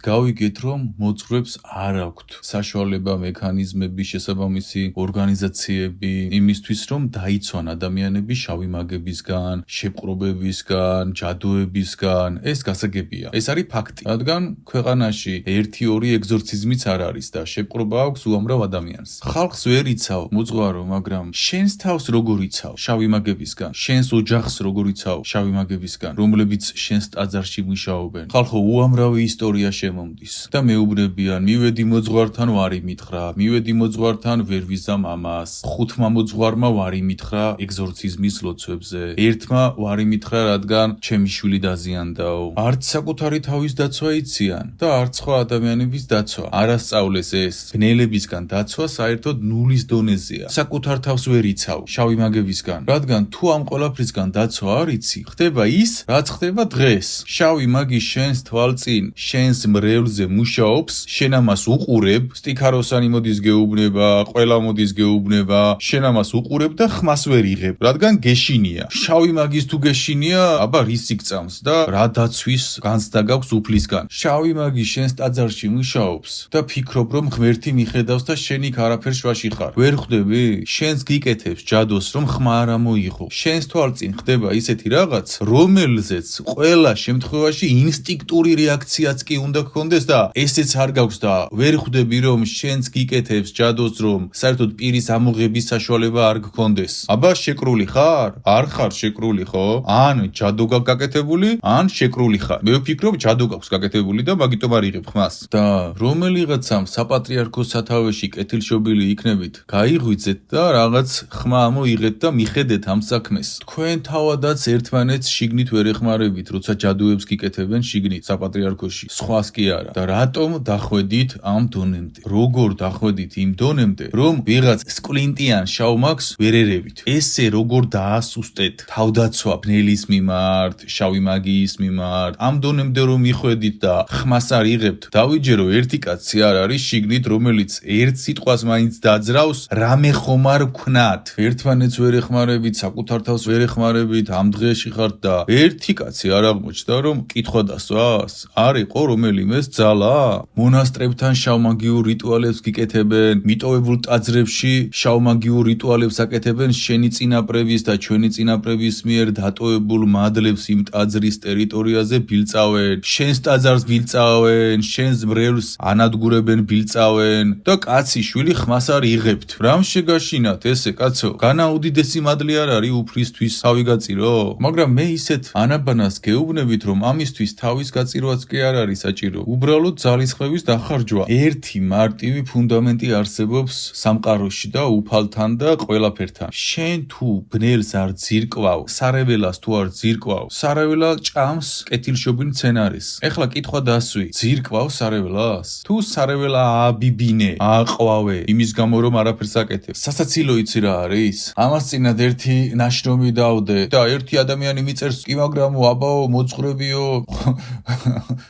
გავიგეთ, რომ მოძღვრებს არ აქვთ საშუალება, მექანიზმები, შესაბამისი ორგანიზაციები იმისთვის, რომ დაიცვან ადამიანები შავი მაგებისგან, შეპყრობებისგან, ჯადოებისგან. ეს გასაგებია. ეს არის ფაქტი. რადგან ქვეყანაში 1-2 ეგზორციზმიც არ არის და შეპყრობა აქვს უამრავ ადამიანს. ხალხს ვერ იცავ მოძღვარო, მაგრამ შენს თავს როგორ იცავ შავი მაგებისგან, შენს ოჯახს როგორ იცავ შავი მაგებისგან, რომლებიც შენს ტაძარში მუშაობენ. ხალხო, უამრავი ისტორია შემომდის და მეუბნებიან, მივედი მოძღვართან ვარი მითხრა, მივედი მოძღვართან ვერ ვიზამ ამას. 5 მოძღვარმა ვარი მითხრა ეგზორციზმის ლოცვებზე. ერთმა ვარი მითხრა, რადგან ჩემი შვილი დაზიანდაო. არც საკუთარი თავის დაცვა იციან და არც სხვა ადამიანების დაცვა. არასწავლეს ეს. ბნელებისგან დაცვა საერთოდ ნულის დონეზეა. საკუთარ თავს ვერ იცავ შავი მაგებისგან, რადგან თუ ამ ყველაფრისგან დაცვა არ იცი, ხდება ის, რაც ხდება დღეს. შავი მაგი შენს თვალწინ, შენს მრევლზე მუშაობს, შენ ამას უყურებ, სტიქაროსანი მოდის გეუბნება, ყველა მოდის გეუბნება, შენ ამას უყურებ და ხმას ვერ იღებ, რადგან გეშინია. შავი მაგის თუ გეშინია, აბა რის იქწამს და რა დაცვის განცდა გაქვს უფლისგან. შავი მაგი შენს ტაძარში მუშაობს და ფიქრობ, რომ ღმერთი მიხედავს და შენ იქ არაფერ შვაში ხარ. ვერ ხვდები? შენს გიკეთებს ჯადოს, რომ ხმა არ ამოიღო. შენს თვალწინ ხდება ისეთი რაღაც, რომელზეც ყველა შემთხვევაში ინსტინქტური რეაქციაც კი უნდა გქონდეს და ესეც არ გაქვს და ვერ ხვდები, რომ შენს გიკეთებს ჯადოს, რომ საერთოდ პირის ამოღების საშუალება არ გქონდეს. აბა შეკრული ხარ? არ ხარ შეკრული, ხო? ან ჯადო გაქვს გაკეთებული, ან შეკრული ხარ. მე ვფიქრობ, ჯადო გაქვს გაკეთებული და მაგიტომ არ იღებ ხმას. და რომელიღაცამ საპატრიარქოს სათავეში კეთილშობილი იქნებით, გაიღვიძეთ და რაღაც ხმა ამოიღეთ და მიხედეთ ამ საქმეს. თქვენ თავადაც ერთმანეთს შიგნით ვერ ეხმარებით, როცა ჯადოებს გიკეთებენ შიგნით საპატრიარქოში. სხვას კი არა. და რატომ დახვედით ამ დონემდე? როგორ დახვედით იმ დონემდე, რომ ვიღაც სკვლინტიან შავ მაგს ვერ ერევით? ესე როგორ დაასუსტეთ თავდაცვა ბნელის მიმართ, შავი მაგიის მიმართ? ამ დონემდე რომ მიხვედით და ხმას არ იღებთ, დავიჯერო ერთი კაცი არ არის შიგნით, რომელიც ერთ სიტყვას მაინც დაძრავს, რამე ხომ არ ვქნათ. ერთმანეთს ვერ ეხმარებით, საკუთარ თავს ვერ ეხმარებით, ამ დღეში ხართ და ერთი კაცი არ აღმოჩნდა, რომ კითხვა დასვას? არ იყო რომელიმეს ძალა? მონასტრებთან შავმაგიურ რიტუალებს გიკეთებენ, მიტოვებულ ტაძრებში შავმაგიურ რიტუალებს აკეთებენ შენი წინაპრების და ჩვენი წინაპრების მიერ დატოვებულ მადლებს იმ ტაძრის ტერიტორიაზე ბილწავენ, შენს ტაძარს ბილწავენ, შენს მრევლს ანადგურებენ, ბილწავენ და კაცი შვილი ხმას არ იღებთ. რამ შეგაშინათ ესე კაცო? განა უდიდესი მადლი არ არის უფლისთვის თავი გაწირო? მაგრამ მე ისეთ ანაბანას გეუბნებით, რომ ამისთვის თავის გაწირვაც კი არ არის საჭირო. უბრალოდ ძალისხმევის დახარჯვა. ერთი მარტივი ფუნდამენტი არსებობს სამყაროში და უფალთან და ყველაფერთან. შენ თუ ბნელს არ ძირკვავ, სარეველას თუ არ ძირკვავ, სარეველა ჭამს კეთილშობილ მცენარეს. ეხლა კითხვა დასვი, ძირკვავ სარეველას? თუ სარეველა ააბიბინე, ააყვავე, იმის გამო რომ არაფერს აკეთებ. სასაცილო იცი რა არის? ამას წინათ ერთი ნაშრომი დავდე და ერთი ადამიანი მიწერს, კი მაგრამ აბაო მოძღვრებიო,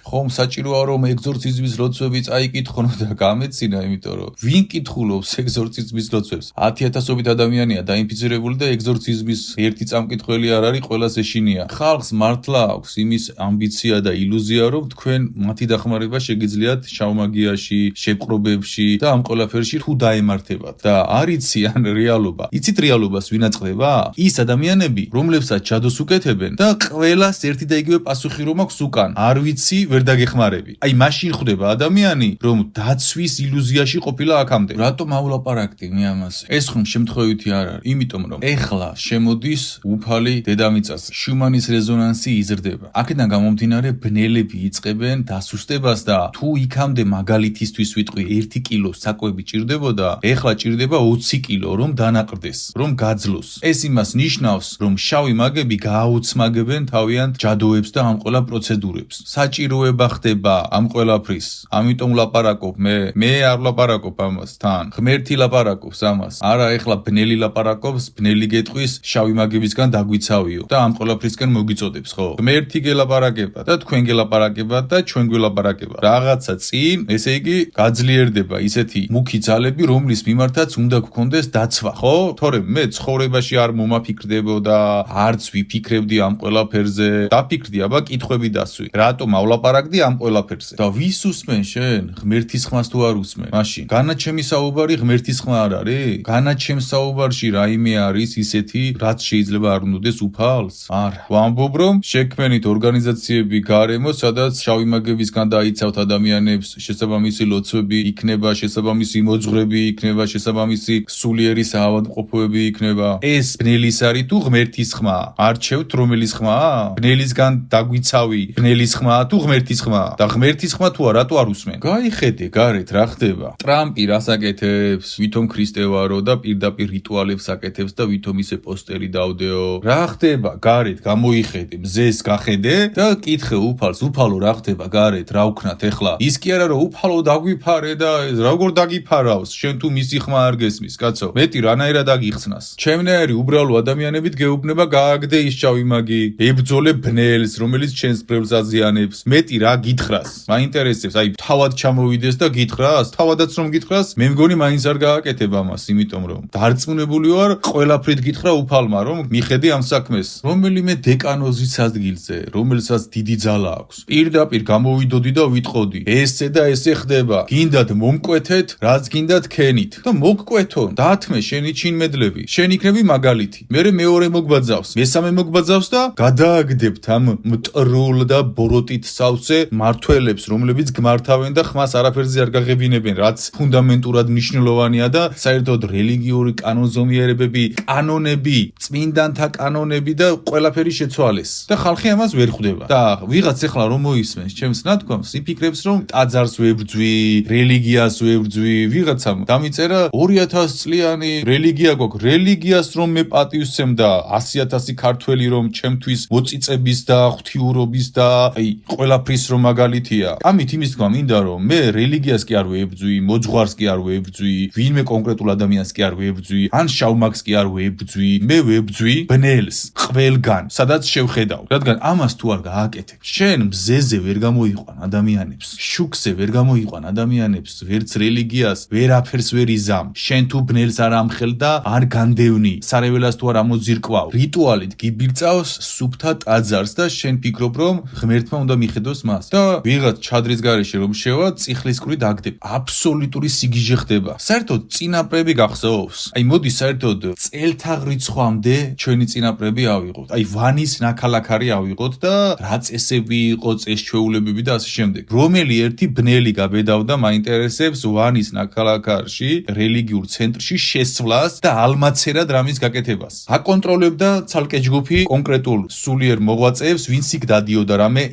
ხომ საჭიროა რომ ეგზორციზმის ლოცვები წაიკითხონო და გამეცინა, იმიტომ რომ ვინ კითხულობს ეგზორციზმის ლოცვებს? 10,000-ობით ადამიანია დაინფიცირებული და ეგზორციზმის ერთი წამკითხველი არ არის, ყველას ეშინია. ხალხს მართლა აქვს იმის ამბიცია და ილუზია, რომ თქვენ მათი დახმარება შეგიძლიათ შავმაგიაში, შეპყრობებში და ამ ყველაფერში თუ დაემართებათ და არ იციან რეალობა. იცით რეალობას ვინ აწყდება? ის ადამიანები, რომლებსაც ჯადოს უკეთებენ და ყველას ერთი და იგივე პასუხი რომ აქვს უკან. არ ვიცი, ვერ დაგეხმარები. აი მაშინ ხვდება ადამიანი, რომ დაცვის ილუზიაში ყოფილა აქამდე. რატომ ავლაპარაკდი მე ამაზე? ეს ხომ შემთხვევითი არ არის, იმიტომ რომ ეხლა შემოდის უფალი დედამიწას, შუმანის რეზონანსი იზრდება. აქედან გამომდინარე ბნელები იწყებენ დასუსტებას და თუ იქამდე მაგალითისთვის ვიტყვი 1 კილო საკვები ჭირდებოდა, ეხლა ჭირდება 20 კილო რომ დანაყრდეს, რომ გაძლოს. ეს იმას ნიშნავს, რომ შავი მაგები გააუცმაგებენ თავიანთ ჯადოებს და ამ ყველა პროცედურებს. საჭიროება ხდება ამ ყველაფრის. ამიტომ ლაპარაკობ მე არ ლაპარაკობ ამას თან. ღმერთი ლაპარაკობს ამას. არა ეხლა ბნელი ლაპარაკობს, ბნელი გეტყვის შავი მაგებისგან დაგვიცავიო და ამ ყველაფრისგან მოგიწოდებს, ხო? ღმერთი გელაპარაკება და თქვენ გელაპარაკებათ და ჩვენ გველაპარაკებათ. რაღაცა წინ, ესე იგი გაძლიერდება ისეთი მუქი ძალები, რომლის მიმართაც უნდა გქონდეს დაცვა, ხო? თორემ მე ცხოვრებაში არ მომაფიქრდებოდა, არც ვიფიქრებდი ამ ყველაფერზე. დაფიქრდი, აბა კითხვები დასვი. რატომავლაპარაკდი ამ ყველაფერზე? ყველაფერზე. და ვის უსმენ შენ? ღმერთის ხმას თუ არ უსმენ? მაშინ განაჩემი საუბარი ღმერთის ხმა არ არის? განაჩემ საუბარში რაიმე არის ისეთი, რაც შეიძლება არ უნდადეს უფალს? არა. ვამბობ რომ შექმენით ორგანიზაციები გარემო, სადაც შავი მაგებისგან დაიცავთ ადამიანებს, შესაბამისი ლოცვები იქნება, შესაბამისი მოძღვრები იქნება, შესაბამისი სულიერი საავადმყოფოები იქნება. ეს ბნელის არის თუ ღმერთის ხმა? არჩევთ რომელის ხმა? ბნელისგან დაგვიცავი, ბნელის ხმა თუ ღმერთის ხმა? და ღმერთის ხმა თუ არა, რატო არ უსმენ? გაიხედე გარეთ რა ხდება. ტრამპი რას აკეთებს? ვითომ ქრისტევარო და პირდაპირ რიტუალებს აკეთებს და ვითომ ისე პოსტერი დავდეო. რა ხდება გარეთ? გამოიხედე, მზეს გახედე და კითხე უფალს, უფალო რა ხდება გარეთ? რა ვქნათ ეხლა? ის კი არა რომ უფალო დაგვიფარე და როგორ დაგიფარავს? შენ თუ მისი ხმა არ გესმის, კაცო. მეტი რანაირად აგიხსნას. ჩემნაირი უბრალო ადამიანებით გეუბნება გააგდე ის შავი მაგი, ებრძოლე ბნელს, რომელიც ჩვენს ბრელს აზიანებს. მეტი რა გითხრას? მაინტერესებს, აი თავად ჩამოვიდეს და გითხრას? თავადაც რომ გითხრას, მე მგონი მაინც არ გააკეთებ ამას, იმიტომ რომ დარწმუნებული ვარ, ყველაფრით გითხრა უფალმა, რომ მიხედე ამ საქმეს. რომელიმე დეკანოზის ადგილზე, რომელსაც დიდი ძალა აქვს. პირდაპირ გამოვიდოდი და ვიტყოდი, ესე და ესე ხდება. გინდათ მომკვეთეთ, რაც გინდათ ქენით და მოგკვეთონ. დათმე შენი ჩინმედლები, შენ იქნები მაგალითი. მერე მეორე მოგბაძავს, მესამე მოგბაძავს და გადააგდებთ ამ მტრულ და ბოროტით სავსე მართველებს, რომლებიც გმართავენ და ხმას არაფერზე არ გაღებინებენ, რაც ფუნდამენტურად მნიშვნელოვანია და საერთოდ რელიგიური კანონზომიერებები, კანონები, წმინდანთა კანონები და ყველაფერი შეცვალეს. და ხალხი ამას ვერ ხვდება. და ვიღაც ეხლა რომ მოისმენს ჩემს ნათქვამს, იფიქრებს რომ ტაძარს ვებრძვი, რელიგიას ვებრძვი, ვიღაცამ დამიწერა 2000 წლიანი რელიგია გვაქვს. რელიგიას რომ მე პატივსცემ და 100,000 ქართველი რომ ჩემთვის მოწიწების და ღვთიურობის და აი ყველაფრის რომ მაგალითია. ამით იმის თქვა მინდა რომ მე რელიგიას კი არ ვებრძვი, მოძღვარს კი არ ვებრძვი, ვინმე კონკრეტულ ადამიანს კი არ ვებრძვი, ან შავმაგს კი არ ვებრძვი, მე ვებრძვი ბნელს, ყველგან, სადაც შევხედავ. რადგან ამას თუ არ გააკეთებ, შენ მზეზე ვერ გამოიყვან ადამიანებს, შუქზე ვერ გამოიყვან ადამიანებს, ვერც რელიგიას, ვერაფერს ვერ იზამ. შენ თუ ბნელს არ ამხელ და არ განდევნი, სარეველას თუ არ ამოძირკვავ, რიტუალით გიბირწავს სუფთა ტაძარს და შენ ფიქრობ რომ ღმერთმა უნდა მიხედოს მას. და ვიღაც ჩადრის გარეშე რომ შევა, წიხლისკური დაგდებ. აბსოლუტური სიგიჟე ხდება. საერთოდ წინაპრები გახსოვს? აი მოდი საერთოდ წელთაღრიცხვამდე ჩვენი წინაპრები ავიღოთ. აი ვანის ნაქალაქარი ავიღოთ და რა წესები იყო, წესჩვეულებები და ასე შემდეგ. რომელი ერთი ბნელი გაბედავდა მაინტერესებს ვანის ნაქალაქარში, რელიგიურ ცენტრში შესვლას და ალმაცერად რამის გაკეთებას. აკონტროლებდა ცალკე ჯგუფი კონკრეტულ სულიერ მოღვაწეებს, ვინც იქ დადიოდა რამე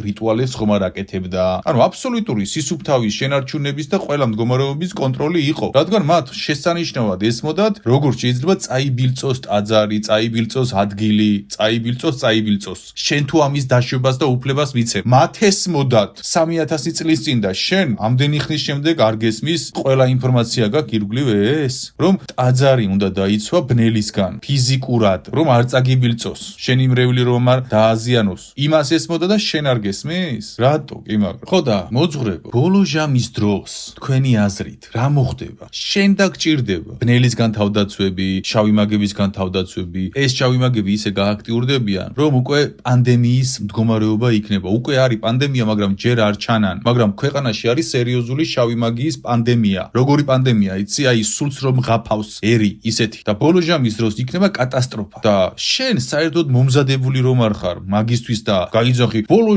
რიტუალებს ხომ არ აკეთებდა. ანუ აბსოლუტური სისუფთავის შენარჩუნების და ყველა მდგომარეობის კონტროლი იყო. რადგან მათ შესანიშნავად ესმოდათ, როგორ შეიძლება წაიბილწოს ტაძარი, წაიბილწოს ადგილი, წაიბილწოს. შენ თუ ამის დაშვებას და უფლებას მიცემ. მათ ესმოდათ 3000 წლის წინ და შენ ამდენი ხნის შემდეგ არ გესმის ყველა ინფორმაცია გაქვს ირგვლივ ეს, რომ ტაძარი უნდა დაიცვა ბნელისგან, ფიზიკურად, რომ არ წაგიბილწოს, შენი მრევლი რომ არ დააზიანოს. იმას ესმოდა და შენ არ გესმის? რატო? კი მაგრამ. ხო და მოძღვრებო, ბოლო ჟამის დროს თქვენი აზრით რა მოხდება? შენ დაგჭირდება ბნელისგან თავდაცვები, შავი მაგებისგან თავდაცვები. ეს შავი მაგები ისე გააქტიურდებიან, რომ უკვე პანდემიის მდგომარეობა იქნება. უკვე არის პანდემია, მაგრამ ჯერ არ ჩანან. მაგრამ ქვეყანაში არის სერიოზული შავი მაგიის პანდემია. როგორი პანდემია, იცი? აი სულს რომ ღაფავს ერი ისეთი. და ბოლო ჟამის დროს იქნება კატასტროფა. და შენ საერთოდ მომზადებული რომ არ ხარ მაგისთვის და გაიძახი ბოლო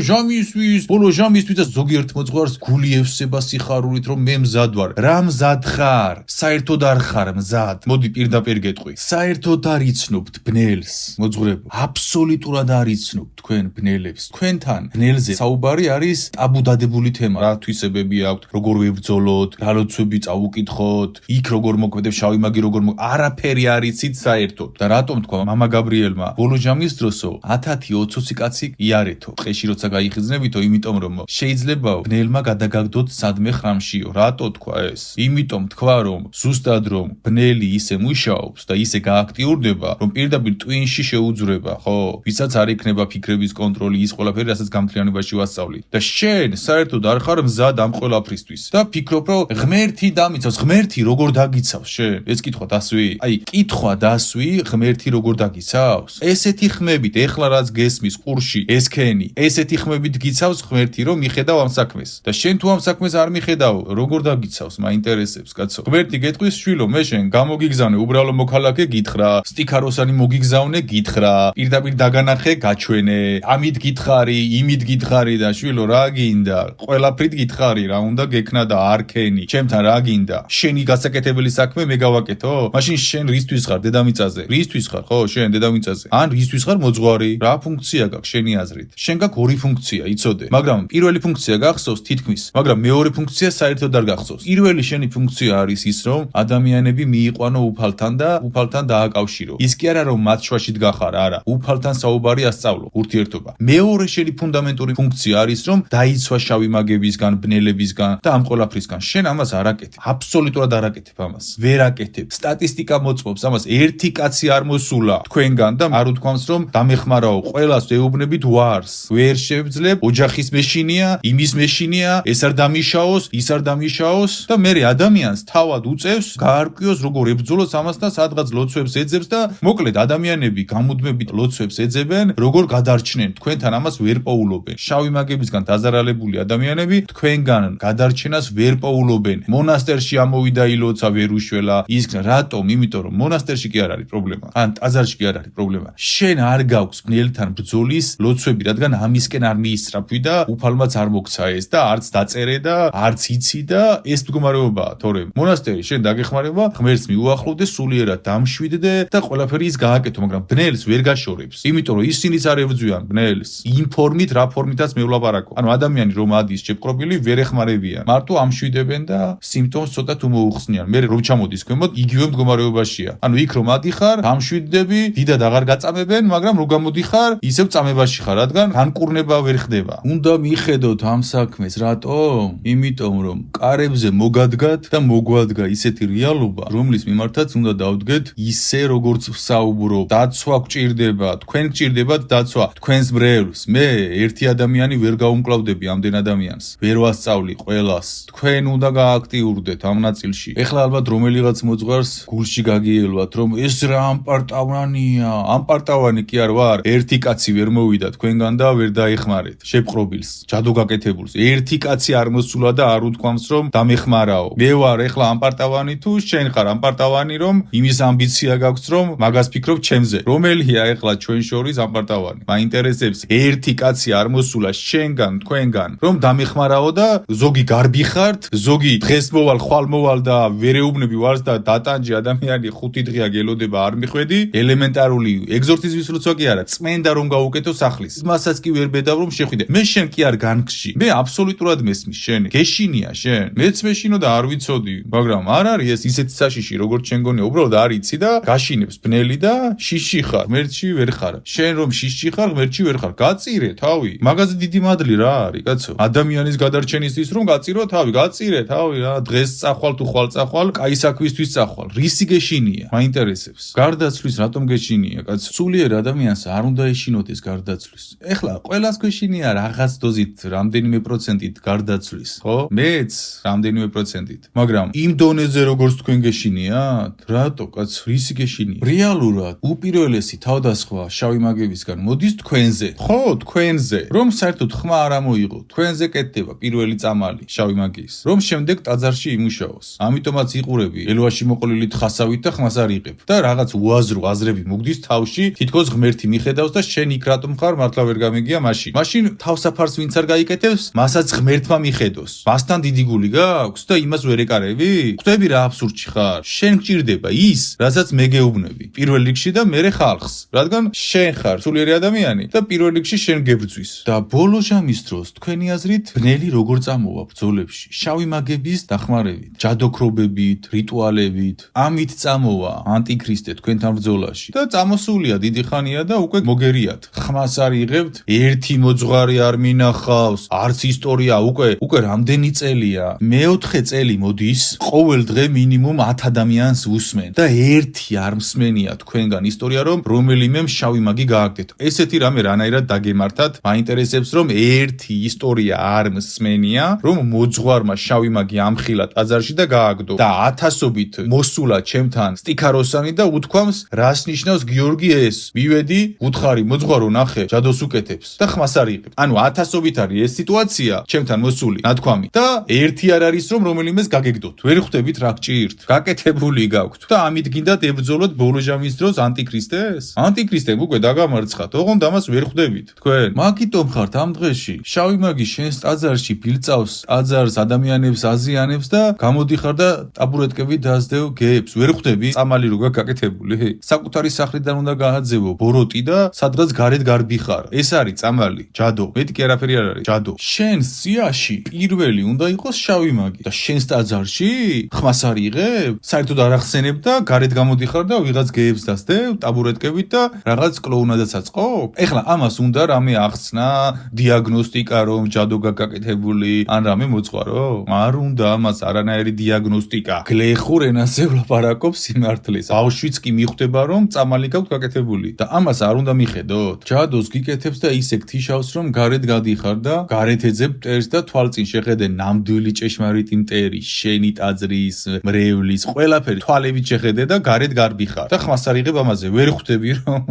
ჟამისთვის და ზოგიერთ მოძღვარს გული ევსება სიხარულით რომ მე მზად ვარ. რა მზად ხარ? საერთოდ არ ხარ მზად. მოდი პირდაპირ გეტყვი. საერთოდ არ იცნობთ ბნელს, მოძღვრებო. აბსოლუტურად არ იცნობთ თქვენ ბნელებს. თქვენთან ბნელზე საუბარი არის ტაბუდადებული თემა. რა თვისებები აქვთ, როგორ ვებრძოლოთ, რა ლოცვები წავუკითხოთ, იქ როგორ მოქმედებ შავი მაგი როგორ არაფერი არ იცით საერთოდ. და რატომ თქვა მამა გაბრიელმა ბოლო ჟამის დროსო 1000-20 კაცი იარეთო. ტყეში როცა გაიხიზნებითო, იმიტომ რომ შეიძლება ბნელმა გადაგაგდოთ სადმე ხრამშიო. რატო თქვა ეს? იმიტომ თქვა რომ ზუსტად რომ ბნელი ისე მუშაობს და ისე გააქტიურდება, რომ პირდაპირ ტვინში შეუძვრება, ხო? ვისაც არ იქნება ფიქრების კონტროლი, ის ყველაფერი, რასაც გამთლიანებაში ვასწავლი. და შენ საერთოდ არ ხარ მზად ამ ყველაფრისთვის. და ფიქრობ რომ ღმერთი დამიცავს, ღმერთი როგორ დაგიცავს შენ? ეს კითხვა დასვი? აი, კითხვა დასვი, ღმერთი როგორ დაგიცავს? ესეთი ხმებით, ეხლა რაც გესმის ყურში, ეს ქენი, ესეთი ხმებით გიცავს ღმერთი იმედი რომ მიხედავ ამ საქმეს და შენ თუ ამ საქმეს არ მიხედავ როგორ დაგიცავს მაინტერესებს კაცო ღმერთი გეტყვის შვილო მე შენ გამოგიგზავნე უბრალო მოქალაქე გითხრა სტიქაროსანი მოგიგზავნე გითხრა პირდაპირ დაგანახე გაჩვენე ამით გითხარი იმით გითხარი და შვილო რა გინდა ყველაფრით გითხარი რა უნდა გექნა და არქენი ჩემთან რა გინდა შენი გასაკეთებელი საქმე მე გავაკეთო მაშინ შენ რისთვის ხარ დედამიწაზე რისთვის ხარ ხო შენ დედამიწაზე ან რისთვის ხარ მოძღვარი რა ფუნქცია გაქვს შენი აზრით შენ გაქვს ორი ფუნქცია იცოდე მაგრამ პირველი ფუნქცია გახსოვს თითქმის მაგრამ მეორე ფუნქცია საერთოდ არ გახსოვს პირველი შენი ფუნქცია არის ის რომ ადამიანები მიიყვანო უფალთან და უფალთან დააკავშირო ის კი არა რომ მათ შუაში დგახარ არა უფალთან საუბარი ასწავლო ურთიერთობა მეორე შენი ფუნდამენტური ფუნქცია არის რომ დაიცვა შავი მაგებისგან ბნელებისგან და ამ ყველაფრისგან შენ ამას არ აკეთებ აბსოლუტურად არ აკეთებ ამას ვერ აკეთებ სტატისტიკა მოწმობს ამას ერთი კაცი არ მოსულა თქვენგან და არ უთქვამს რომ დამეხმარაო ყველას ეუბნებით ვარს ვერ შევძლებ ოჯახის მეშინია იმის მეშინია ეს არ დამიშაოს ის არ დამიშაოს და მე ადამიანს თავად უწევს გაარკვიოს როგორ ებრძოლოს ამას და სადღაც ლოცვებს ეძებს და მოკლედ ადამიანები გამუდმებით ლოცვებს ეძებენ როგორ გადარჩნენ თქვენთან ამას ვერ პოულობენ შავი მაგებისგან დაზარალებული ადამიანები თქვენგან გადარჩენას ვერ პოულობენ მონასტერში ამოვიდა ილოცა ვერ უშველა ის რატომ იმიტომ რომ მონასტერში კი არ არის პრობლემა ან ტაძარში კი არ არის პრობლემა შენ არ გაქვს ბნელთან ბრძოლის ლოცვები რადგან ამისკენ არ მიისწრაფვი და უფალმაც არ მოგცა ეს და არც დაწერე და არც იცი და ეს მდგომარეობაა თორემ მონასტერი შენ დაგეხმარება ღმერთს მიუახლოვდე სულიერად დამშვიდდე და ყველაფერი ის გააკეთო მაგრამ ბნელს ვერ გაშორებს იმიტომ რომ ისინიც არ ებრძვიან ბნელს იმ ფორმით რა ფორმითაც მევლაპარაკო ანუ ადამიანი რომ ადის შეპყრობილი ვერ ეხმარებიან მარტო ამშვიდებენ და სიმპტომს ცოტა თუ მოუხსნიან მე რომ ჩამოდის ქვემოთ იგივე მდგომარეობაშია ანუ იქ რომ ადიხარ ამშვიდდები დიდად აღარ გაწამებენ მაგრამ რო გამოდიხარ ისევ წამებაში ხარ რადგან განკურნება ვერ ხდება უნდა მიხედოთ ამ საქმეს რატომ იმიტომ რომ კარებზე მოგადგათ და მოგვადგა ისეთი რეალობა რომლის მიმართაც უნდა დავდგეთ ისე როგორც ვსაუბრო დაცვა გჭირდება თქვენ გჭირდებათ დაცვა თქვენს ბრევს მე ერთი ადამიანი ვერ გაუმკლავდები ამდენ ადამიანს ვერ ვასწავლი ყველას თქვენ უნდა გააქტიურდეთ ამ ნაწილში ეხლა ალბათ რომელიღაც მოძღვარს გულში გაგიელვათ რომ ეს რა ამპარტავანია ამპარტავანი კი არ ვარ ერთი კაცი ვერ მოვიდა თქვენგან და ვერ დაეხმარეთ შეპყრობილს ჯადო გაკეთებულს ერთი კაცი არ მოსულა და არ უთქვამს რომ დამეხმარაო მე ვარ ეხლა ამპარტავანი თუ შენ ხარ ამპარტავანი რომ იმის ამბიცია გაქვს რომ მაგას ფიქრობ ჩემზე რომელია ეხლა ჩვენ შორის ამპარტავანი მაინტერესებს ერთი კაცი არ მოსულა შენგან თქვენგან რომ დამეხმარაო და ზოგი გარბი ხართ ზოგი დღეს მოვალ ხვალ მოვალ და ვერ ეუბნები ვარს და დატანჯი ადამიანი 5 დღეა გელოდება არ მიხვედი ელემენტარული ეგზორციზმის როცა კი არა წმენდა რომ გაუკეთო სახლის მასაც კი ვერ ბედავ რომ შეხვიდე მე შენ კი არ განგში მე აბსოლუტურად მესმის შენ გეშინია შენ მეც მეშინო და არ ვიცოდი მაგრამ არ არის ეს ისეთი საშიში როგორც შენ გონია უბრალოდ არ იცი და გაშინებს ბნელი და შიში ხარ ღმერთში ვერ ხარ შენ რომ შიში ხარ ღმერთში ვერ ხარ გაწირე თავი მაგაზე დიდი მადლი რა არის კაცო ადამიანის გადარჩენისთვის რომ გაწირო თავი გაწირე თავი რა დღეს წახვალ თუ ხვალ წახვალ კაი საქმისთვის წახვალ რისი გეშინია მაინტერესებს გარდაცვლის რატომ გეშინია კაცო სულიერ ადამიანს არ უნდა ეშინოთ ეს გარდაცვლის ეხლა ყველას გეშინია რაღაც დოზით რამდენიმე პროცენტით გარდაცვლის ხო მეც რამდენიმე პროცენტით მაგრამ იმ დონეზე როგორც თქვენ გეშინიათ რატო კაცო რისი გეშინია რეალურად უპირველესი თავდასხმა შავი მაგებისგან მოდის თქვენზე ხო თქვენზე რომ საერთოდ ხმა არ ამოიღო თქვენზე კეთდება პირველი წამალი შავი მაგიის რომ შემდეგ ტაძარში იმუშაოს ამიტომაც იყურები ელვაში მოყოლილი თხასავით და ხმას არ იღებ და რაღაც უაზრო აზრები მოგდის თავში თითქოს ღმერთი მიხედავს და შენ იქ რატომ ხარ მართლა ვერ გამიგია მაშინ თავსაფარს ვინც არ გაიკეთებს მასაც ღმერთმა მიხედოს მასთან დიდი გული გაქვს და იმას ვერ ეკარები ხვდები რა აბსურდში ხარ შენ გჭირდება ის რასაც მე გეუბნები პირველ რიგში და მე ხალხს რადგან შენ ხარ სულიერი ადამიანი და პირველ რიგში შენ გებრძვის და ბოლო ჟამის დროს თქვენი აზრით ბნელი როგორ წამოვა ბრძოლებში შავი მაგების დახმარებით ჯადოქრობებით რიტუალებით ამით წამოვა ანტიქრისტე თქვენთან ბრძოლაში და წამოსულია დიდი ხანია და უკვე მოგერიათ ხმას არ იღებთ ერთი მოძღვარი არ მინახავს არც ისტორია უკვე რამდენი წელია მეოთხე წელი მოდის ყოველ დღე მინიმუმ 10 ადამიანს უსმენ და ერთი არ მსმენია თქვენგან ისტორია რომ რომელიმე შავი მაგი გააკეთეთ ესეთი რამე რანაირად დაგემართათ მაინტერესებს რომ ერთი ისტორია არ მსმენია რომ მოძღვარმა შავი მაგი ამხილა ტაძარში და გააგდო და 1000-ობით მოსულა ჩემთან სტიქაროსანი და უთქვამს რას ნიშნავს გიორგი ეს მივედი უთხარი მოძღვარო ნახე ჯადოს უკეთებს და ხმას არ იღებ ანუ 1000 ფაქტობრივად არის ეს სიტუაცია, ჩემთან მოსული ნათქვამი და ერთი არ არის რომ რომელიმეს გაგეგდოთ. ვერ ხვდებით რა გჭირთ. გაკეთებული გაქვთ და ამით გინდათ ებრძოლოთ ბოლო ჟამის დროს ანტიქრისტეს? ანტიქრისტემ უკვე დაგამარცხათ, ოღონდ ამას ვერ ხვდებით. თქვენ მაგიტომ ხართ ამ დღეში. შავი მაგი შენს ტაძარში ბილწავს, ტაძარს ადამიანებს აზიანებს და გამოდიხარ და ტაბურეტკებით დაასდევ გებს. ვერ ხვდები? წამალი რო გაკეთებული. საკუთარი სახლიდან უნდა გააძევო ბოროტი და სადღაც გარეთ გარბიხარ. ეს არის წამალი, ჯადო. მეტი კი არაფერი არ არის, ჯადო. შენს სიაში პირველი უნდა იყოს შავი მაგი და შენს ტაძარში ხმას არ იღებ? საერთოდ არ ახსენებ და გარეთ გამოდიხარ და ვიღაც გეებს დასდევ ტაბურეტკებით და რაღაც კლოუნადაც აწყობ? ეხლა ამას უნდა რამე ახსნა, დიაგნოსტიკა რომ ჯადო გაკეთებული, ან რამე მოწყარო? არ უნდა ამას არანაირი დიაგნოსტიკა. გლეხურ ენაზე ვლაპარაკობ სიმართლეს. ბავშვიც კი მიხვდება რომ წამალი გაქვთ გაკეთებული და ამას არ უნდა მიხედოთ. ჯადოს გიკეთებს და ისე გთიშავს რომ გარეთ გადიხარ და გარეთ ეძებ მტერს და თვალწინ შეხედე ნამდვილი ჭეშმარიტი მტერი, შენი ტაძრის, მრევლის, ყველაფერი თვალებით შეხედე და გარეთ გარბიხარ და ხმას არ იღებ ამაზე. ვერ ხვდები რომ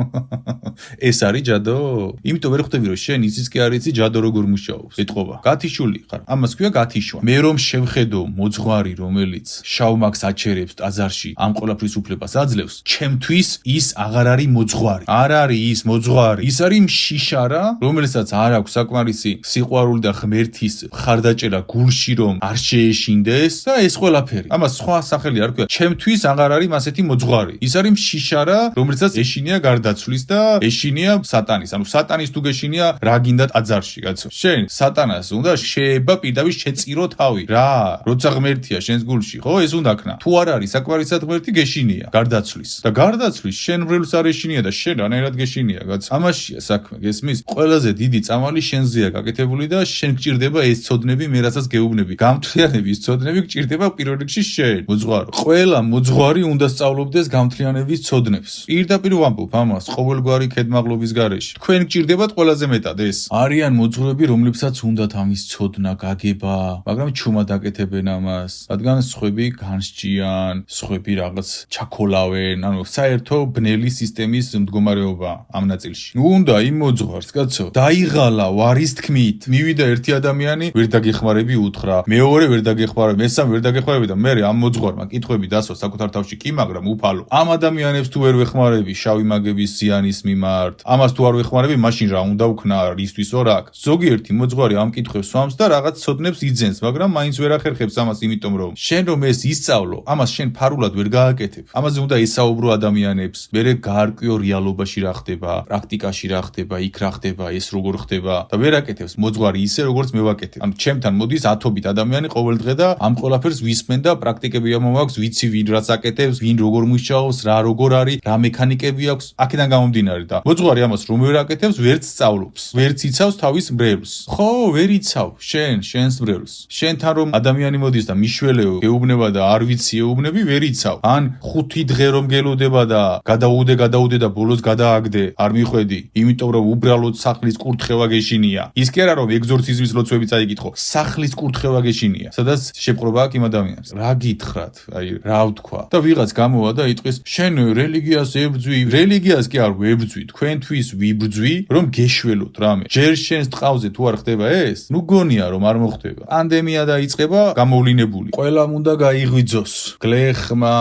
ეს არის ჯადო? იმიტომ ვერ ხვდები რომ შენ ისიც კი არ იცი ჯადო როგორ მუშაობს. ეთყობა. გათიშული ხარ. ამას ქვია გათიშვა. მე რომ შევხედო მოძღვარი რომელიც შავ მაგს აჩერებს ტაძარში, ამ ყველაფრის უფლებას აძლევს, ჩემთვის ის აღარ არის მოძღვარი. არ არის ის მოძღვარი. ის არის მშიშარა, რომელსაც არ აქვს საკმარისი სიყვარული და ღმერთის მხარდაჭერა გულში რომ არ შეეშინდეს და ეს ყველაფერი. ამას სხვა სახელი არ ქვია. ჩემთვის აღარ არის ასეთი მოძღვარი. ის არის მშიშარა, რომელსაც ეშინია გარდაცვლის და ეშინია სატანის. ანუ სატანის თუ გეშინია რა გინდა ტაძარში, კაცო. შენ სატანას უნდა შეება პირდაპირ შეწირო თავი. რა? როცა ღმერთია შენს გულში, ხო? ეს უნდა ქნა. თუ არ არის საკმარისად ღმერთი გეშინია გარდაცვლის. და გარდაცვლის შენ მრევლს არ ეშინია და შენ რანაირად გეშინია, კაცო. ამაშია საქმე, გესმის? ყველაზე დიდი წამალი შენზეა გაკეთებული და შენ გჭირდება ეს ცოდნები, მე რასაც გეუბნები. გამთლიანების ცოდნები გჭირდება პირველ რიგში შენ, მოძღვარო. ყველა მოძღვარი უნდა სწავლობდეს გამთლიანების ცოდნებს. პირდაპირ ვამბობ ამას ყოველგვარი ქედმაღლობის გარეშე. თქვენ გჭირდებათ ყველაზე მეტად ეს. არიან მოძღვრები, რომლებსაც უნდათ ამის ცოდნა, გაგება, მაგრამ ჩუმად აკეთებენ ამას. რადგან სხვები განსჭიან, სხვები რაღაც ჩაქოლავენ, ანუ საერთო ბნელი სისტემის მდგომარეობა ამ ნაწილში. უნდა იმ მოძღვარს, კაცო, დაიღალა ვარის თქმით. მივიდა ერთი ადამიანი, ვერ დაგეხმარები უთხრა. მეორე ვერ დაგეხმარები, მესამე ვერ დაგეხმარები და მე ამ მოძღვარმა კითხვები დასვა საკუთარ თავში კი, მაგრამ უფალო. ამ ადამიანებს თუ ვერ ვეხმარები შავი მაგების ზიანის მიმართ, ამას თუ არ ვეხმარები, მაშინ რა უნდა ვქნა, რისთვისო რა აქვს? ზოგიერთი მოძღვარი ამ კითხვებს სვამს და რაღაც ცოდნებს იძენს, მაგრამ მაინც ვერ ახერხებს ამას, იმიტომ რომ შენ რომ ეს ისწავლო, ამას შენ ფარულად ვერ გააკეთებ. ამაზე უნდა ესაუბრო ადამიანებს, მერე გაარკვიო რეალობაში რა ხდება, პრაქტიკაში რა ხდება, იქ რა ხდება, ეს როგორ ხდება და ვერ აკეთებს მოძღვარი ისე როგორც მე ვაკეთებ. ანუ ჩემთან მოდის 10-ობით ადამიანი ყოველ დღე და ამ ყველაფერს ვისმენ და პრაქტიკები ამაქვს, ვიცი ვინ რაც აკეთებს, ვინ როგორ მუშაობს, რა როგორ არის, რა მექანიკები აქვს, აქედან გამომდინარე და მოძღვარი ამას რომ ვერ აკეთებს, ვერც სწავლობს, ვერც იცავს თავის მრევლს. ხო, ვერ იცავ შენს მრევლს. შენთან რომ ადამიანი მოდის და მიშველეო, გეუბნება და არ ვიცი ეუბნები, ვერ იცავ. ან 5 დღე რომ გელოდება და გადაუდე და ბოლოს გადააგდე, არ მიხვედი, იმიტომ რომ უბრალოდ სახლის კურთხევა გეშინია. ის კი არა რომ ეგზორციზმის ლოცვებიც აიკითხო, სახლის კურთხევა გეშინია. სადაც შეპყრობა აქვს იმ ადამიანს. რა გითხრათ? აი, რა ვთქვა? და ვიღაც გამოვა და იტყვის, შენ რელიგიას ებრძვი, რელიგიას კი არ ვებრძვი, თქვენთვის ვიბრძვი, რომ გეშველოთ რამე. ჯერ შენს ტყავზე თუ არ ხდება ეს, ნუ გონია რომ არ მოხდება. პანდემია დაიწყება გამოვლინებული. ყველამ უნდა გაიღვიძოს. გლეხმა,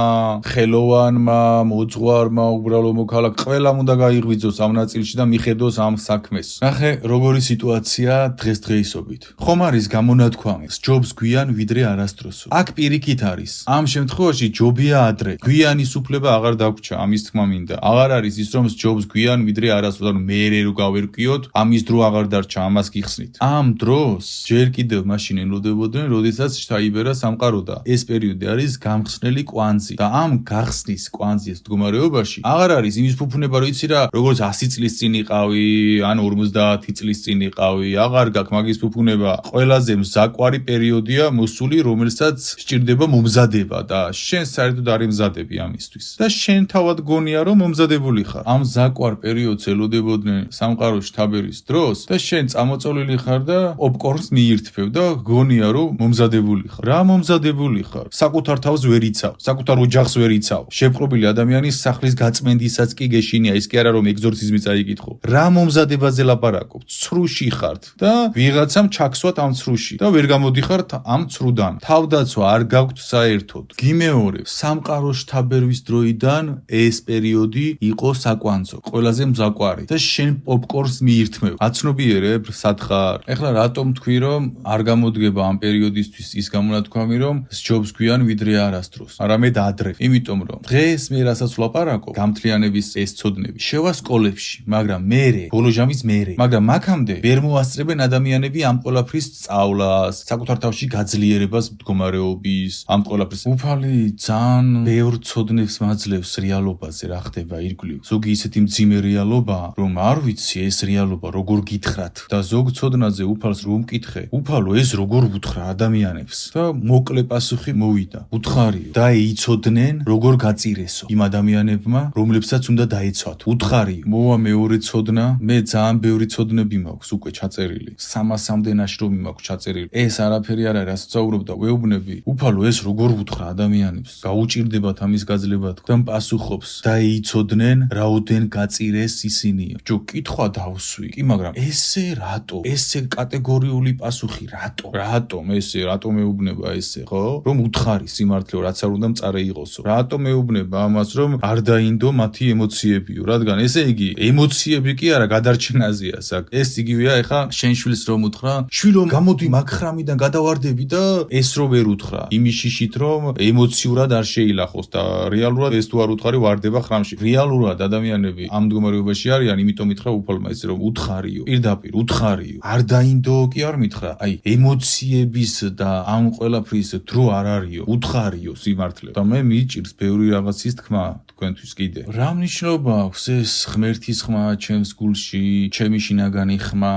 ხელოვანმა, მოძღვარმა, უბრალო მოქალაქ, ყველამ უნდა გაიღვიძოს ამ ნაწილში და მიხედოს ამ საქმეს. ნახე, როგორი სიტუაცია დღესდღეისობით. ხომ არის გამონათქვამი, ჯობს გვიან ვიდრე არასდროსო. აქ პირიქით არის. ამ შემთხვევაში ჯობია ადრე. გვიანის უფლება აღარ დაგვრჩა, ამის თქმა მინდა. აღარ არის ის რომ ჯობს გვიან ვიდრე არასდროს, ანუ მერე რო გავერკვიოთ, ამის დრო აღარ დარჩა, ამას გიხსნით. ამ დროს ჯერ კიდევ მაშინ ელოდებოდნენ, როდესაც ჩაიბერა სამყარო და ეს პერიოდი არის გამხსნელი კვანძი და ამ გახსნის კვანძის მდგომარეობაში აღარ არის იმის ფუფუნება, რომ იცი რა, როგორც 100 წლის წინ იყავი, ან 50 წლის წინ იყავი, აღარ გაქვს მაგის ფუფუნება. ყველაზე მზაკვარი პერიოდია მოსული, რომელსაც სჭირდება მომზადება და შენ საერთოდ არ იმზადები ამისთვის. და შენ თავად გონია რომ მომზადებული ხარ. ამ ზაკვარ პერიოდს ელოდებოდნენ სამყაროში თაბერის დროს და შენ წამოწოლილი ხარ და პოპკორნს მიირთმევ და გონია რომ მომზადებული ხარ. რა მომზადებული ხარ? საკუთარ თავს ვერ იცავ, საკუთარ ოჯახს ვერ იცავ. შეპყრობილი ადამიანის სახლის გაწმენდისაც კი გეშინია, ის კი არა რომ ეგზორციზმი წაიკითხო. რა მომზადებაზე ლაპარაკობ? ცრუში ხართ და ვიღაცამ ჩაქსვათ ამ ცრუში და ვერ გამოდიხართ ამ ცრუდან. თავდაცვა არ გაქვთ საერთოდ. გიმეორებ, სამყარო შთაბერვის დროიდან ეს პერიოდი იყო საკვანძო, ყველაზე მზაკვარი და შენ პოპკორნს მიირთმევ. აცნობიერებ, სად ხარ? ეხლა რატომ თქვი რომ არ გამოდგება ამ პერიოდისთვის ის გამონათქვამი რომ სჯობს გვიან ვიდრე არასდროს, არამედ ადრე. იმიტომ რომ დღეს მე რასაც ვლაპარაკობ, გამთლიანების ეს ცოდნები შევა სკოლებში, მაგრამ მერე, ბოლო ჟამის მერე, მაგრამ აქამდე ვერ მოასწრებენ ადამიანები ამ ყველაფრის სწავლას, საკუთარ თავში გაძლიერებას მდგომარეობის, ამ ყველაფრის. უფალი ძალიან ბევრ ცოდნებს მაძლევს რეალობაზე, რა ხდება ირგვლივ. ზოგი ისეთი მძიმე რეალობა, რომ არ ვიცი ეს რეალობა როგორ გითხრათ და ზოგ ცოდნაზე უფალს რომ მკითხე, უფალო ეს როგორ ვუთხრა ადამიანებს და მოკლე პასუხი მოვიდა. უთხარიო და იცოდნენ როგორ გაწირესო იმ ადამიანებმა, რომლებსაც უნდა დაეცვათ. უთხარიო. მოვა მეორე ცოდნა, მე ძალიან ბევრი ცოდნები მაქვს უკვე ჩაწერილი. 300-მდე ნაშრომი მაქვს ჩაწერილი. ეს არაფერი არ არის, რაც ვწაურობ და ვეუბნები. უფალო ეს როგორ ვუთხრა ადამიანებს? გაუჭირდებათ ამის გაძლება და პასუხობს და იცოდნენ რაოდენ გაწირეს ისინიო. ჯო კითხვა დავსვი. კი, მაგრამ ესე რატო? ესე კატეგორიული პასუხი რატო? რატომ ესე? რატომ მეუბნება ესე, ხო? რომ უთხარი სიმართლეო, რაც არ უნდა მწარე იყოსო. რატომ მეუბნება ამას, რომ არ დაინდო მათი ემოციებიო, რადგან ესე იგი ემოციები კი არა, გადარჩენაზეა საკ. ეს იგივეა, ეხა შენ შვილს რომ უთხრა, შვილო გამოდი მაგ ხრამიდან გადავარდები და ეს რო ვერ უთხრა. იმის შიშით რომ ემოციურად არ შეილახოს და რეალურად ეს თუ არ უთხარი ვარდება ხრამში. რეალურად ადამიანები ამ მდგომარეობაში არიან, იმიტომ მითხრა უფალმა ესე რომ უთხარიო. პირდაპირ უთხარიო. არ დაინდო კი არ მითხრა. აი, ემოციების და ამ ყველაფრის დრო არ არისო. უთხარიო სიმართლე. და მე მიჭირს ბევრი რაღაცის თქმა თქვენთვის კიდე. რა მნიშვნელობა აქვს ეს ღმერთის ხმა ჩემს გულში, ჩემი შინაგანი ხმა?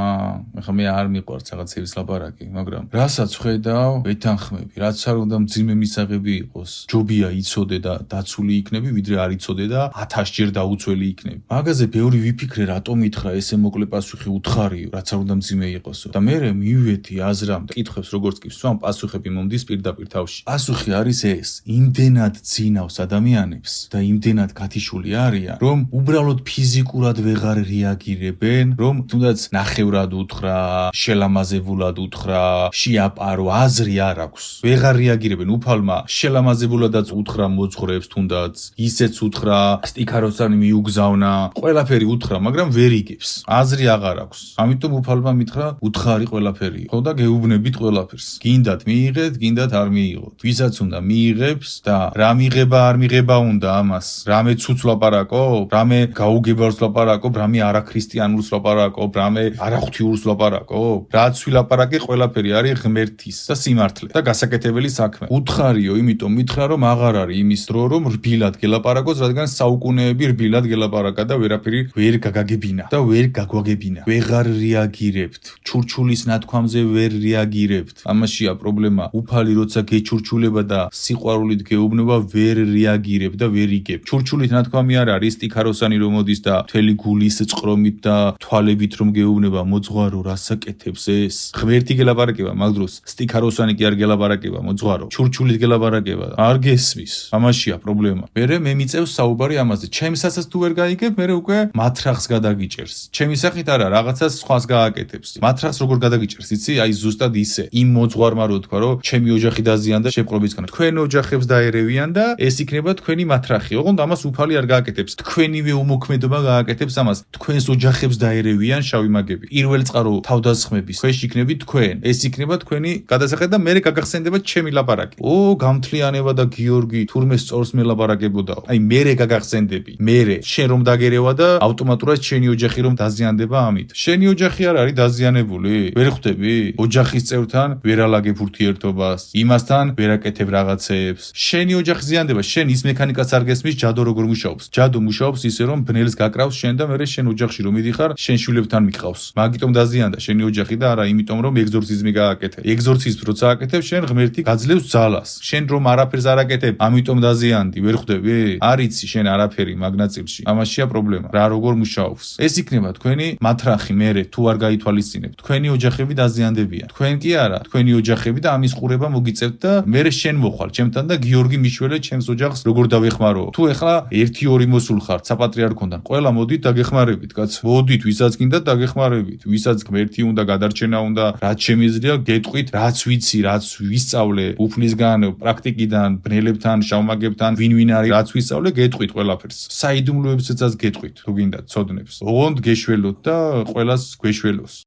ეხლა მე არ მიყვარს რაღაცების ლაპარაკი, მაგრამ რასაც ხედავ, ვეთანხმები, რაც არ უნდა მძიმე მისაღები იყოს. ჯობია იცოდე და დაცული იქნები, ვიდრე არ იცოდე და 1000-ჯერ დაუცველი იქნები. მაგაზე ბევრი ვიფიქრე, რატომ ითხრა ესე მოკლე პასუხი უთხარიო, რაც არ უნდა მძიმე იყოსო. და მე მივედი აზრამდე, კითხებს როგორც კი ვსვამ, პასუხები მომდის პირდაპირ თავში. პასუხი არის ეს, იმდენად ძინავს ადამიანებს და იმდენად გათიშული არიან, რომ უბრალოდ ფიზიკურად ვეღარ რეაგირებენ, რომ თუნდაც ნახევრად უთხრა, შელამაზებულად უთხრა, შეაპარო, აზრი არ აქვს. ვეღარ რეაგირებენ. უფალმა შელამაზებულადაც უთხრა მოძღვრებს თუნდაც, ისეც უთხრა, სტიქაროსანი მიუგზავნა, ყველაფერი უთხრა, მაგრამ ვერ იგებს. აზრი აღარ აქვს. ამიტომ უფალმა მითხრა, უთხარი ყველაფერი. ხო და გეუბნებით ყველაფერს. გინდათ მიიღეთ, გინდათ არ მიიღოთ. ვისაც უნდა მიიღებს და რა მიღება არ მიღება უნდა ამას. რამე ცუც ლაპარაკო, რამე გაუგებარს ლაპარაკო, რამე არაქრისტიანულს ლაპარაკო, რამე არაღვთიურს ლაპარაკო. რაც ვილაპარაკე ყველაფერი არის ღმერთის და სიმართლე და გასაკეთებელი საქმე. უთხარიო, იმიტომ მითხრა რომ აღარ არის იმის დრო რომ რბილად გელაპარაკოს, რადგან საუკუნეები რბილად გელაპარაკა და ვერაფერი ვერ გაგაგებინა და ვერ გაგვაგებინა. ვეღარ რეაგირებთ. ჩურჩულის ნათქვამზე ვერ რეაგირებთ. ამაშია პრობლემა. უფალი როცა გეჩურჩულება და სიყვარულით გეუბნება, ვერ რეაგირებ და ვერ იგებ. ჩურჩულით ნათქვამი არ არის სტიქაროსანი რომ მოდის და მთელი გულის წყრომით და თვალებით რომ გეუბნება, მოძღვარო რასაკეთებს ეს? ღმერთი გელაპარაკება, მაგ დროს სტიქაროსანი კი არ გელაპარაკება, მოძღვარო. ჩურჩულით გელაპარაკება, არ გესმის. ამაშია პრობლემა. მერე მე მიწევს საუბარი ამაზე. ჩემსაცაც თუ ვერ გაიგებ, მერე უკვე მათრახს გადაგიჭერს. ჩემი სახით არა, რაღაცას სხვას გააკეთებს. მათრახს როგორ გადაგიჭერს, იცი? აი ზუსტად ისე. იმ მოძღვარმა რო თქვა, რომ ჩემი ოჯახი დაზიანდა შეპყრობისგან. თქვენ ოჯახებს დაერევიან და ეს იქნება თქვენი მათრახი. ოღონდ ამას უფალი არ გააკეთებს. თქვენივე უმოქმედობა გააკეთებს ამას. თქვენს ოჯახებს დაერევიან შავი მაგები. პირველ წყარო თავდასხმების ქვეშ იქნებით თქვენ. ეს იქნება თქვენი გადასახადი და მერე გაგახსენდება ჩემი ლაპარაკი. გამთლიანება და გიორგი თურმე სწორს მელაპარაკებოდაო. აი მერე გაგახსენდები. მერე შენ რომ დაგერევა და ავტომატურად შენი ოჯახი რომ დაზიანდება ამით. შენი ოჯახი არ არის დაზიანებული? ვერ ხვდები? ოჯახის წევრთან ვერ ალაგებ ურთიერთობას, იმასთან ვერ აკეთებ რაღაცეებს. შენი ოჯახი ზიანდება, შენ ის მექანიკას არ გესმის, ჯადო როგორ მუშაობს. ჯადო მუშაობს ისე რომ ბნელს გაკრავს შენ და მერე შენ ოჯახში რომ მიდიხარ, შენ შვილებთან მიყავს. მაგიტომ დაზიანდა შენი ოჯახი და არა იმიტომ რომ ეგზორციზმი გააკეთე. ეგზორციზმს როცა აკეთებ, შენ ღმერთი გაძლევს ძალას. შენ რომ არაფერს არ აკეთებ, ამიტომ დაზიანდი, ვერ ხვდები? არ იცი შენ არაფერი მაგნაწილში. ამაშია პრობლემა. რა როგორ მუშაობს? ეს იქნება თქვენი მათრახი მერე თუ არ გაითვალისწინებთ. თქვენი ოჯახები დაზიანდებიან. თქვენ კი არა, თქვენი ოჯახები და ამის ყურება მოგიწევთ და მერე შენ მოხვალ ჩემთან და გიორგი მიშველე ჩემს ოჯახს როგორ დავეხმარო. თუ ეხლა 1-2 მოსულ ხართ საპატრიარქოდან, ყველა მოდით დაგეხმარებით, კაც. მოდით, ვისაც გინდათ დაგეხმარებით. ვისაც ღმერთი უნდა, გადარჩენა უნდა, რაც შემიძლია, გეტყვით, რაც ვიცი, რაც ვისწავლე უფლისგან, პრაქტიკიდან, ბნელებთან, შავმაგებთან, ვინ არის, რაც ვისწავლე, გეტყვით ყველაფერს. საიდუმლოებსაც გეტყვით, თუ გინდათ ცოდნებს. ოღონდ გეშველოთ და ყველას გვეშველოს.